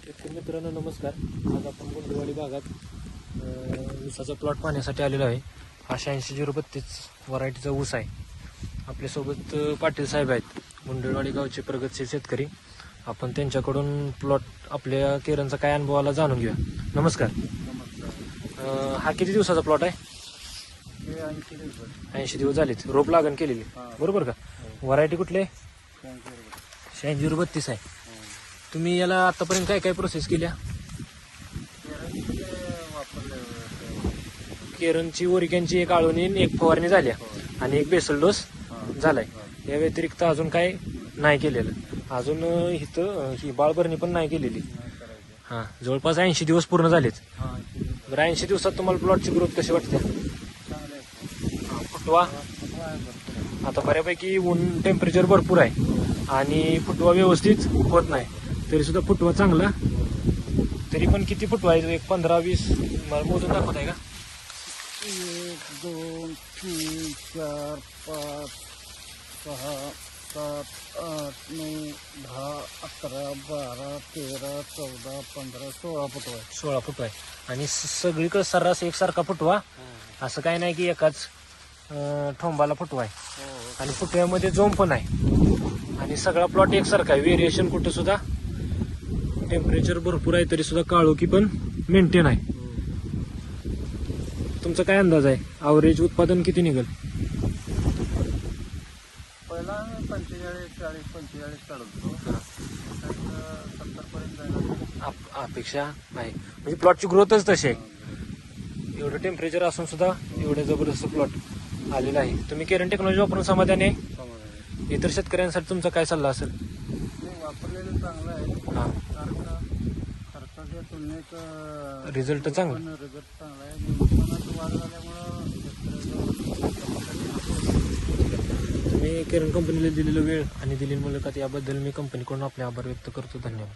शेतकरी मित्रांनो नमस्कार. आज आपण गुंडवाडी भागात ऊसाचा प्लॉट पाहण्यासाठी आलेलो आहे. हा 86-032 व्हरायटीचा ऊस आहे. आपल्यासोबत पाटील साहेब आहेत, गुंडवाडी गावचे प्रगतशील शेतकरी. आपण त्यांच्याकडून प्लॉट आपल्या केरनचा काय अनुभव आला जाणून घेऊया. नमस्कार. हा किती दिवसाचा प्लॉट आहे? 80 दिवस झालेत. रोप लागण केलेली बरोबर का? व्हरायटी कुठली आहे? 86-032 आहे. तुम्ही याला आतापर्यंत काय काय प्रोसेस केल्या? केरनची ओरिकॅनची एक आळवणी, एक फवारणी झाल्या आणि एक बेसल डोस झालाय. या व्यतिरिक्त अजून काय नाही केलेलं. अजून इथं ही बाळभरणी पण नाही केलेली. हां, जवळपास 80 दिवस पूर्ण झालेत. बरं, 80 दिवसात तुम्हाला प्लॉटची ग्रोथ कशी वाटते? फुटवा आता बऱ्यापैकी ऊन टेम्परेचर भरपूर आहे आणि फुटवा व्यवस्थित होत नाही, तरी सुद्धा फुटवा चांगला. तरी पण किती फुटवा आहे? एक 15-20 मला मोजून दाखवत आहे का? 1 2 3 4 5 6 7 8 9 10 11 12 13 14 15 16 फुटवा आहे. 16 फुटवा आहे. आणि सगळीकडे सर्रास एकसारखा फुटवा, असं काही नाही की एकाच ठोंबाला फुटवा आहे. आणि फुटव्यामध्ये जोम पण आहे आणि सगळा प्लॉट एकसारखा आहे. व्हेरिएशन कुठं सुद्धा. टेम्परेचर भरपूर आहे तरी सुद्धा काळोखी पण मेंटेन आहे. तुमचा काय अंदाज आहे? ॲव्हरेज उत्पादन किती निघेल? पहिला 45-40-45 काढत होतो, 70 पर्यंत जायला अपेक्षा आहे. म्हणजे प्लॉटची ग्रोथच तशी आहे. एवढं टेम्परेचर असून सुद्धा एवढं जबरदस्त प्लॉट आलेला आहे. तुम्ही केरन टेक्नॉलॉजी वापरून समाधानी आहे? समाधान इतर शेतकऱ्यांसाठी तुमचा काय सल्ला असेल? वापरलेलं चांगलं आहे. हां, खर्चाच्या तुलनेत रिझल्ट चांगला. रिझल्ट चांगला आहे. उत्पन्नात वाढ झाल्यामुळं तुम्ही केरन कंपनीला दिलेला वेळ आणि दिलेली मुलाखत याबद्दल मी कंपनीकडून आपले आभार व्यक्त करतो. धन्यवाद.